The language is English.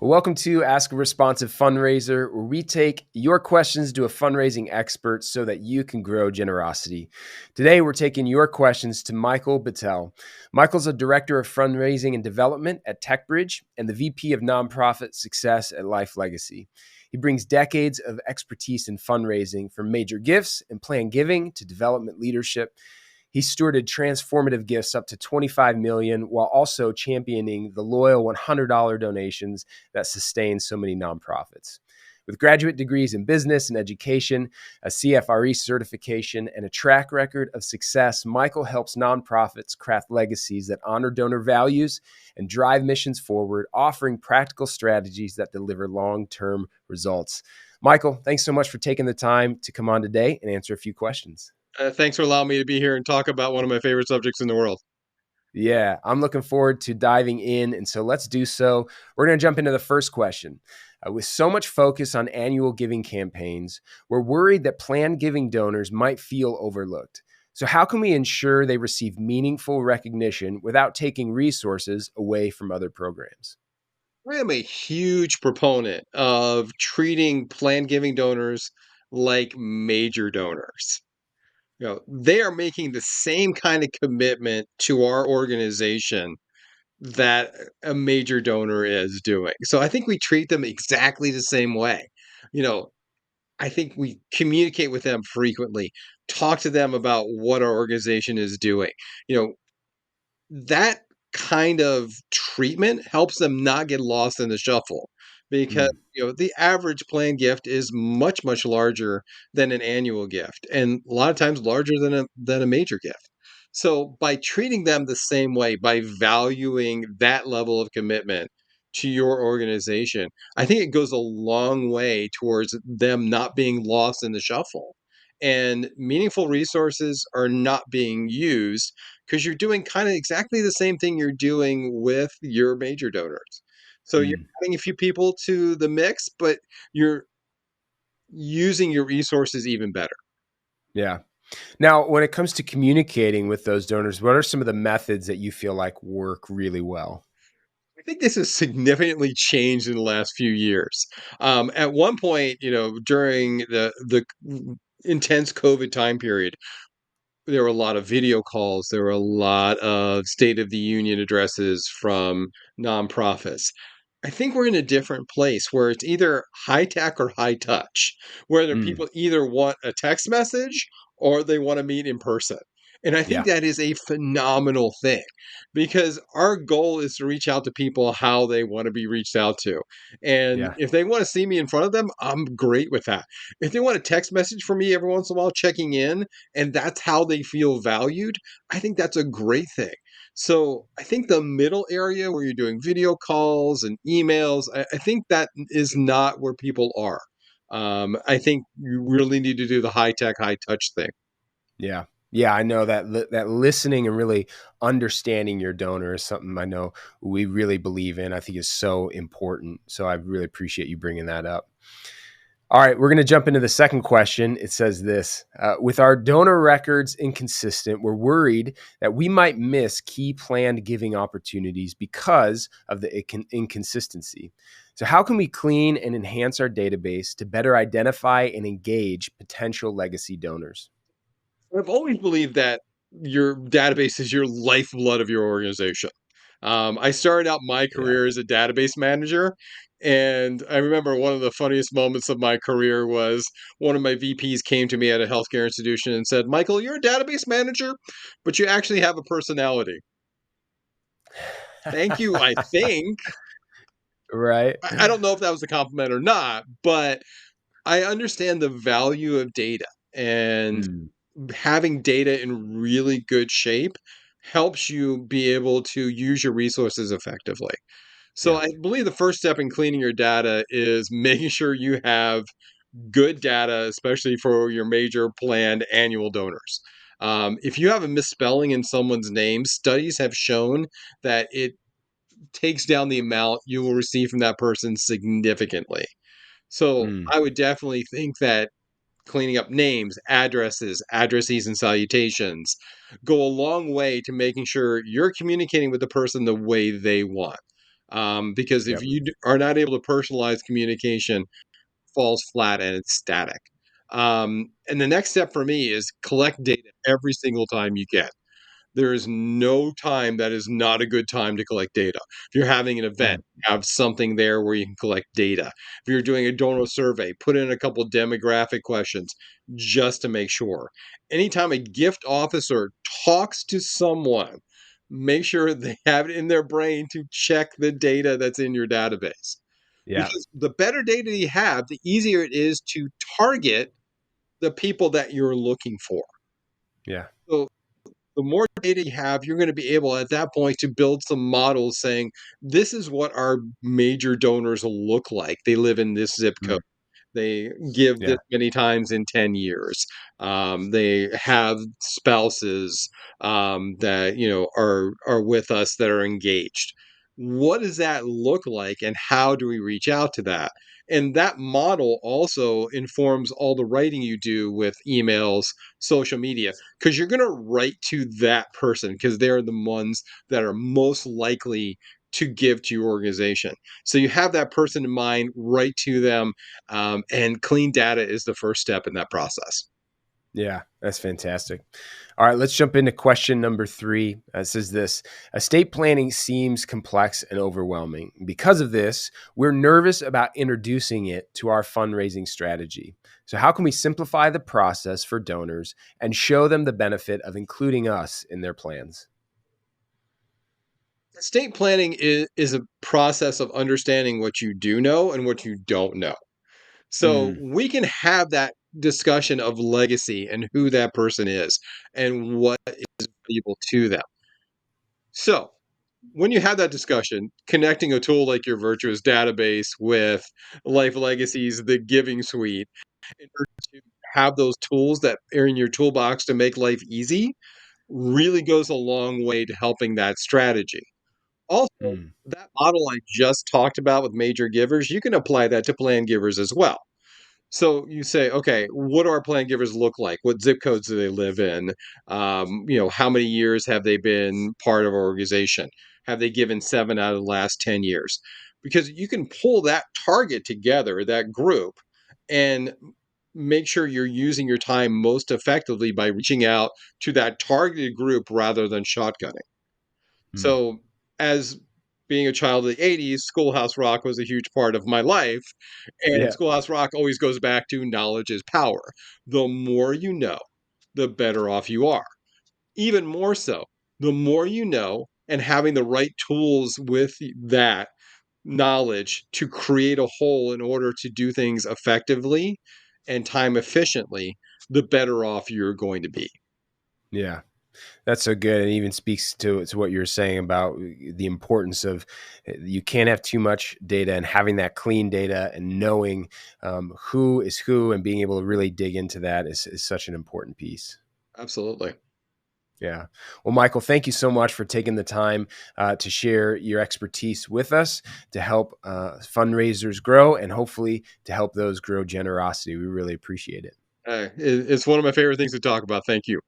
Well, welcome to Ask a Responsive Fundraiser, where we take your questions to a fundraising expert so that you can grow generosity. Today, we're taking your questions to Michael Bittel. Michael's a Director of Fundraising and Development at TechBridge and the VP of Nonprofit Success at Life Legacy. He brings decades of expertise in fundraising, from major gifts and planned giving to development leadership. He stewarded transformative gifts up to $25 million while also championing the loyal $100 donations that sustain so many nonprofits. With graduate degrees in business and education, a CFRE certification, and a track record of success, Michael helps nonprofits craft legacies that honor donor values and drive missions forward, offering practical strategies that deliver long-term results. Michael, thanks so much for taking the time to come on today and answer a few questions. Thanks for allowing me to be here and talk about one of my favorite subjects in the world. Yeah, I'm looking forward to diving in. And so let's do so. We're going to jump into the first question. With so much focus on annual giving campaigns, we're worried that planned giving donors might feel overlooked. So, how can we ensure they receive meaningful recognition without taking resources away from other programs? I am a huge proponent of treating planned giving donors like major donors. They are making the same kind of commitment to our organization that a major donor is doing. So I think we treat them exactly the same way. You know, I think we communicate with them frequently, talk to them about what our organization is doing. You know, that kind of treatment helps them not get lost in the shuffle because Mm, the average planned gift is much larger than an annual gift and a lot of times larger than a major gift. So by treating them the same way, by valuing that level of commitment to your organization, I think it goes a long way towards them not being lost in the shuffle. And meaningful resources are not being used because you're doing kind of exactly the same thing you're doing with your major donors. So you're mm, adding a few people to the mix, but you're using your resources even better. yeah. Now, when it comes to communicating with those donors, what are some of the methods that you feel like work really well? I think this has significantly changed in the last few years. At one point, during the intense COVID time period, there were a lot of video calls. There were a lot of State of the Union addresses from nonprofits. I think we're in a different place where it's either high tech or high touch, where the Mm, people either want a text message or they want to meet in person. And I think yeah, that is a phenomenal thing because our goal is to reach out to people how they want to be reached out to. And yeah, if they want to see me in front of them, I'm great with that. If they want a text message from me every once in a while checking in, and that's how they feel valued, I think that's a great thing. So I think the middle area where you're doing video calls and emails, I think that is not where people are. I think you really need to do the high tech, high touch thing. yeah. Yeah, I know that that listening and really understanding your donor is something I know we really believe in. I think is so important. So I really appreciate you bringing that up. All right, we're going to jump into the second question. It says this: with our donor records inconsistent, we're worried that we might miss key planned giving opportunities because of the inconsistency. So, how can we clean and enhance our database to better identify and engage potential legacy donors? I've always believed that your database is your lifeblood of your organization. I started out my Yeah. career as a database manager, and I remember one of the funniest moments of my career was one of my VPs came to me at a healthcare institution and said, "Michael, you're a database manager, but you actually have a personality." Thank you, I think. Right. I don't know if that was a compliment or not, but I understand the value of data, and Mm, having data in really good shape helps you be able to use your resources effectively. So yeah. I believe the first step in cleaning your data is making sure you have good data, especially for your major planned annual donors. If you have a misspelling in someone's name, studies have shown that it takes down the amount you will receive from that person significantly. So Mm, I would definitely think that cleaning up names, addresses, addressees, and salutations go a long way to making sure you're communicating with the person the way they want. Because if Yep. you are not able to personalize communication, it falls flat and it's static. And the next step for me is collect data every single time you can. There is no time that is not a good time to collect data. If you're having an event, Mm. have something there where you can collect data. If you're doing a donor survey, put in a couple demographic questions just to make sure. Anytime a gift officer talks to someone, make sure they have it in their brain to check the data that's in your database. Yeah. Because the better data you have, the easier it is to target the people that you're looking for. Yeah. So the more data you have, you're going to be able at that point to build some models saying, this is what our major donors look like. They live in this zip code. Mm. They give Yeah. this many times in 10 years. They have spouses that are with us that are engaged. What does that look like, and how do we reach out to that? And that model also informs all the writing you do with emails, social media, because you're going to write to that person because they're the ones that are most likely to give to your organization. So you have that person in mind, write to them, and clean data is the first step in that process. Yeah, that's fantastic. All right, let's jump into question number 3. It says this: estate planning seems complex and overwhelming. Because of this, we're nervous about introducing it to our fundraising strategy. So, how can we simplify the process for donors and show them the benefit of including us in their plans? Estate planning is a process of understanding what you do know and what you don't know. So Mm, we can have that discussion of legacy and who that person is and what is valuable to them. So when you have that discussion, connecting a tool like your Virtuous database with Life Legacies, the Giving Suite, in order to have those tools that are in your toolbox to make life easy, really goes a long way to helping that strategy. Also, mm, that model I just talked about with major givers, you can apply that to plan givers as well. So you say, okay, what do our plan givers look like? What zip codes do they live in? How many years have they been part of our organization? Have they given 7 out of the last 10 years? Because you can pull that target together, that group, and make sure you're using your time most effectively by reaching out to that targeted group rather than shotgunning. mm. So, as being a child of the '80s, Schoolhouse Rock was a huge part of my life, and Yeah, Schoolhouse Rock always goes back to knowledge is power. The more you know, the better off you are. Even more so, the more you know and having the right tools with that knowledge to create a whole in order to do things effectively and time efficiently, the better off you're going to be. yeah. That's so good. It even speaks to what you're saying about the importance of you can't have too much data, and having that clean data and knowing who is who and being able to really dig into that is such an important piece. Absolutely. Yeah. Well, Michael, thank you so much for taking the time to share your expertise with us to help fundraisers grow and hopefully to help those grow generosity. We really appreciate it. It's one of my favorite things to talk about. Thank you.